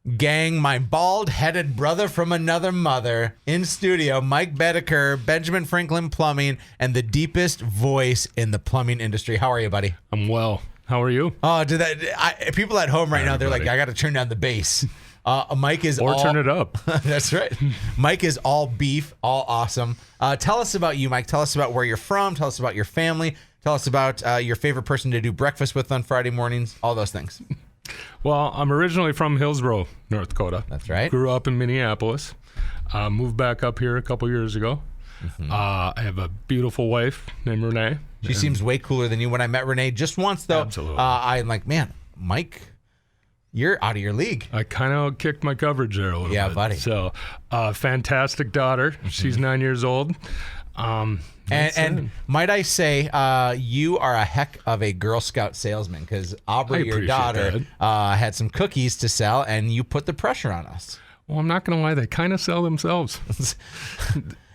Gang, my bald-headed brother from another mother in studio, Mike Boeddeker, Benjamin Franklin Plumbing, and the deepest voice in the plumbing industry. How are you, buddy? I'm well. How are you? Oh, people at home right now, they're like, I got to turn down the bass. Mike is turn it up. That's right. Mike is all beef, all awesome. Tell us about you, Mike. Tell us about where you're from. Tell us about your family. Tell us about your favorite person to do breakfast with on Friday mornings. All those things. Well, I'm originally from Hillsboro, North Dakota. That's right. Grew up in Minneapolis. Moved back up here a couple years ago. Mm-hmm. I have a beautiful wife named Renee. She seems way cooler than you. When I met Renee just once, though, absolutely. I'm like, man, Mike, you're out of your league. I kind of kicked my coverage there a little bit. Yeah, buddy. So, fantastic daughter. Mm-hmm. She's 9 years old. And might I say, you are a heck of a Girl Scout salesman, because Aubrey, your daughter, had some cookies to sell, and you put the pressure on us. Well, I'm not going to lie. They kind of sell themselves.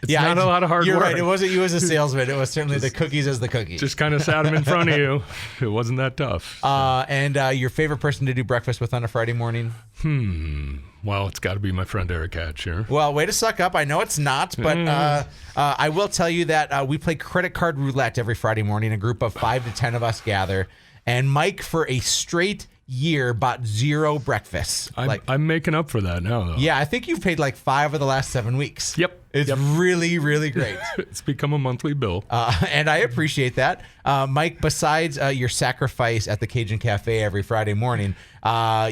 It's not a lot of hard work. You're right. It wasn't you as a salesman. It was certainly the cookies as the cookies. Just kind of sat them in front of you. It wasn't that tough. And your favorite person to do breakfast with on a Friday morning? Well, it's got to be my friend Erik here. Well, way to suck up. I know it's not, but I will tell you that we play credit card roulette every Friday morning. A group of 5 to 10 of us gather. And Mike, for a straight year, bought 0 breakfasts. I'm making up for that now, though. Yeah, I think you've paid like 5 of the last 7 weeks. Yep. It's really, really great. It's become a monthly bill. And I appreciate that. Mike, besides your sacrifice at the Cajun Cafe every Friday morning,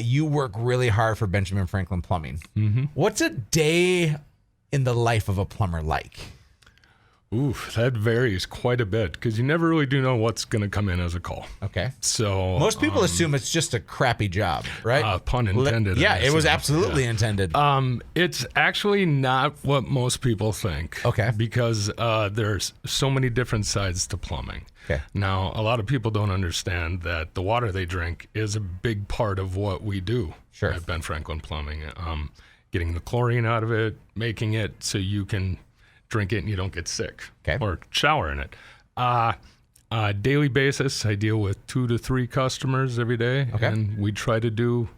you work really hard for Benjamin Franklin Plumbing. Mm-hmm. What's a day in the life of a plumber like? Ooh, that varies quite a bit, because you never really do know what's going to come in as a call. Okay. So most people assume it's just a crappy job, right? Pun intended. Yeah, it was absolutely intended. It's actually not what most people think. Okay. Because there's so many different sides to plumbing. Okay. Now, a lot of people don't understand that the water they drink is a big part of what we do at Ben Franklin Plumbing. Getting the chlorine out of it, making it so you can drink it and you don't get sick, or shower in it. Daily basis, I deal with 2 to 3 customers every day, and we try to do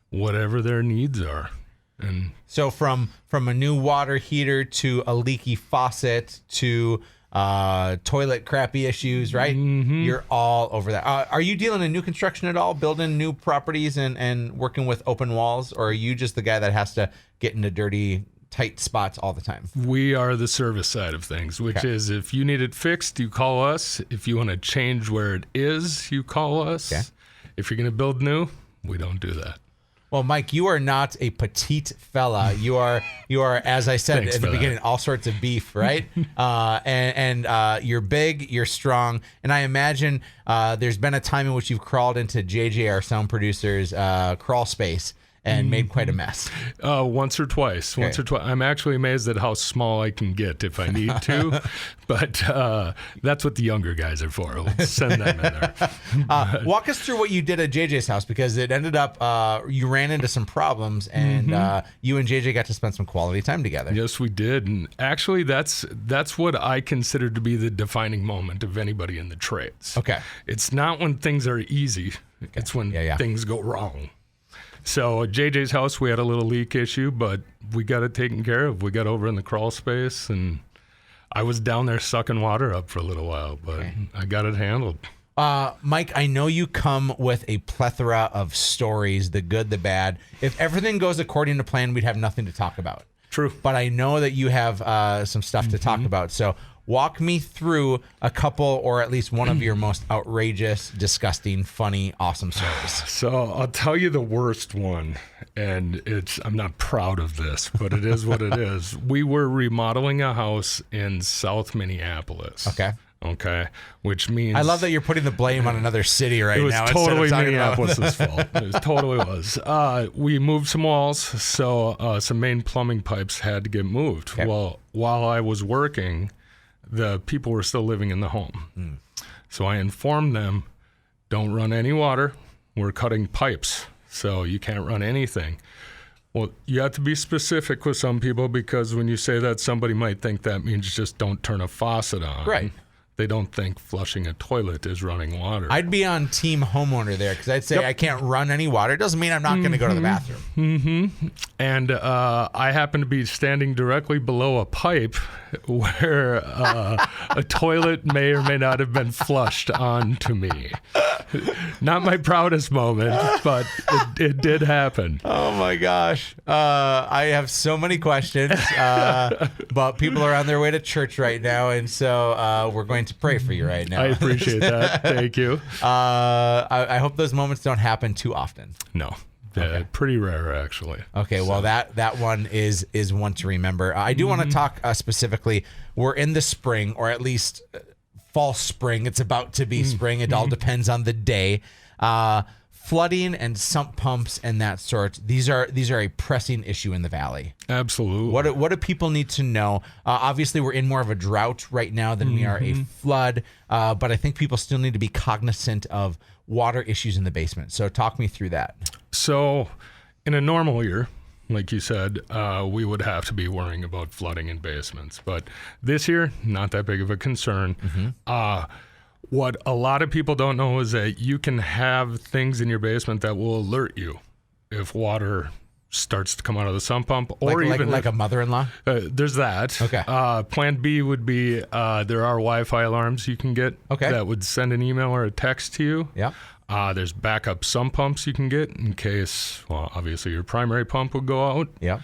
whatever their needs are. And so from a new water heater to a leaky faucet to toilet crappy issues, right? Mm-hmm. You're all over that. Are you dealing in new construction at all, building new properties and working with open walls, or are you just the guy that has to get into dirty, tight spots all the time? We are the service side of things, which is if you need it fixed, you call us. If you want to change where it is, you call us. Okay. If you're going to build new, we don't do that. Well, Mike, you are not a petite fella. You are, as I said at the beginning, all sorts of beef, right? and you're big, you're strong, and I imagine there's been a time in which you've crawled into JJ, our sound producer's crawl space, and made quite a mess. Once or twice. I'm actually amazed at how small I can get if I need to, but that's what the younger guys are for. We'll send them in there. Walk us through what you did at JJ's house, because it ended up you ran into some problems, and you and JJ got to spend some quality time together. Yes, we did, and actually that's what I consider to be the defining moment of anybody in the trades. Okay. It's not when things are easy. It's when things go wrong. So at JJ's house, we had a little leak issue, but we got it taken care of. We got over in the crawl space, and I was down there sucking water up for a little while, but I got it handled. Mike, I know you come with a plethora of stories, the good, the bad. If everything goes according to plan, we'd have nothing to talk about. True. But I know that you have some stuff to talk about. So walk me through a couple, or at least one of your most outrageous, disgusting, funny, awesome stories. So I'll tell you the worst one, and I'm not proud of this, but it is what it is. We were remodeling a house in South Minneapolis. Okay. Which means I love that you're putting the blame on another city right now. It was totally Minneapolis' fault. It totally was. We moved some walls, so some main plumbing pipes had to get moved. Okay. Well, while I was working, the people were still living in the home. So I informed them, don't run any water. We're cutting pipes, so you can't run anything. Well, you have to be specific with some people, because when you say that, somebody might think that means just don't turn a faucet on. Right. they don't think flushing a toilet is running water. I'd be on team homeowner there because I'd say I can't run any water. It doesn't mean I'm not going to go to the bathroom. And I happen to be standing directly below a pipe where a toilet may or may not have been flushed onto me. Not my proudest moment, but it did happen. Oh my gosh. I have so many questions, but people are on their way to church right now, and so we're going to pray for you right now. I appreciate that. Thank you. I hope those moments don't happen too often. No. Pretty rare, actually. Okay, well, that one is one to remember. I do want to talk specifically. We're in the spring, or at least false spring. It's about to be spring. It all depends on the day. Flooding and sump pumps and that sort. These are a pressing issue in the valley. Absolutely. What do people need to know? Obviously, we're in more of a drought right now than we are a flood, but I think people still need to be cognizant of water issues in the basement. So talk me through that. So in a normal year, like you said, we would have to be worrying about flooding in basements. But this year, not that big of a concern. What a lot of people don't know is that you can have things in your basement that will alert you if water starts to come out of the sump pump, or even like a mother-in-law. There's that. Okay. Plan B would be there are Wi-Fi alarms you can get that would send an email or a text to you. Yeah. There's backup sump pumps you can get in case, well, obviously your primary pump would go out. Yeah.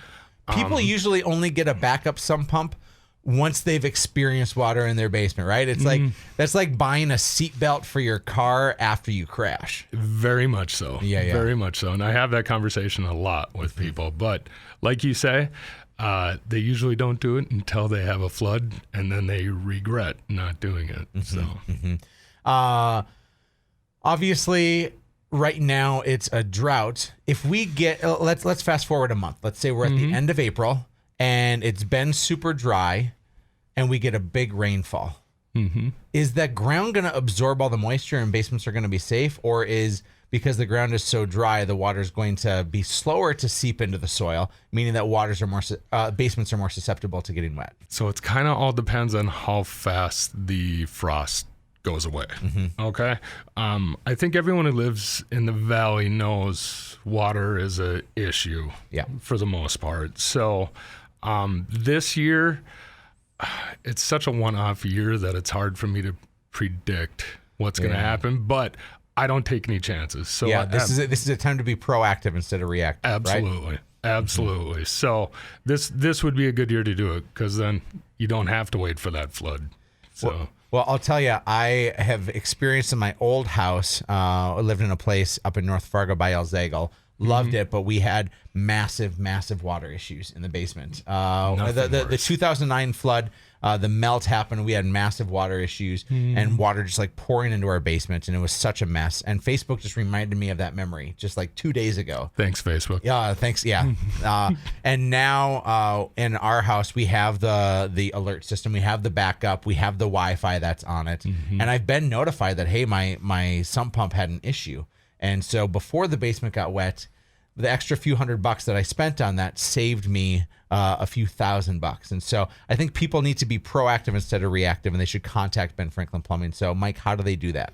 People usually only get a backup sump pump once they've experienced water in their basement, right? It's like that's like buying a seatbelt for your car after you crash. Very much so. Yeah. Very much so. And I have that conversation a lot with people. But like you say, they usually don't do it until they have a flood, and then they regret not doing it. Obviously, right now it's a drought. If we get let's fast forward a month. Let's say we're at the end of April and it's been super dry and we get a big rainfall. Is that ground going to absorb all the moisture and basements are going to be safe, or is because the ground is so dry, the water is going to be slower to seep into the soil, meaning that basements are more susceptible to getting wet? So it's kind of all depends on how fast the frost goes away. Okay. I think everyone who lives in the valley knows water is a issue for the most part. So this year, it's such a one-off year that it's hard for me to predict what's going to happen, but I don't take any chances. So this is a time to be proactive instead of reactive. Absolutely. Right? Absolutely. So this would be a good year to do it, because then you don't have to wait for that flood. So. Well, I'll tell you, I have experienced in my old house. I lived in a place up in North Fargo by Elzagle. Loved it, but we had massive water issues in the basement. The 2009 flood, the melt happened. We had massive water issues and water just like pouring into our basement, and it was such a mess. And Facebook just reminded me of that memory just like 2 days ago. Thanks, Facebook. Yeah, thanks. Yeah. And now in our house, we have the alert system. We have the backup. We have the Wi-Fi that's on it. And I've been notified that, hey, my sump pump had an issue. And so before the basement got wet, the extra few $100 that I spent on that saved me a few $1,000. And so I think people need to be proactive instead of reactive, and they should contact Ben Franklin Plumbing. So, Mike, how do they do that?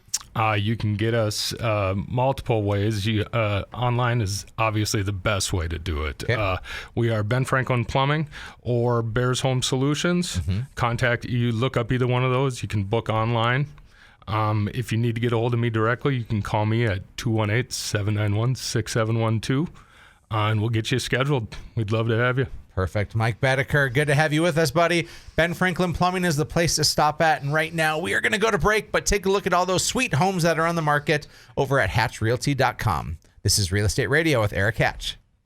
You can get us multiple ways. Online is obviously the best way to do it. Okay. We are Ben Franklin Plumbing or Bears Home Solutions. You look up either one of those. You can book online. If you need to get a hold of me directly, you can call me at 218-791-6712, and we'll get you scheduled. We'd love to have you. Perfect. Mike Boeddeker, good to have you with us, buddy. Ben Franklin Plumbing is the place to stop at, and right now we are going to go to break, but take a look at all those sweet homes that are on the market over at hatchrealty.com. This is Real Estate Radio with Erik Hatch.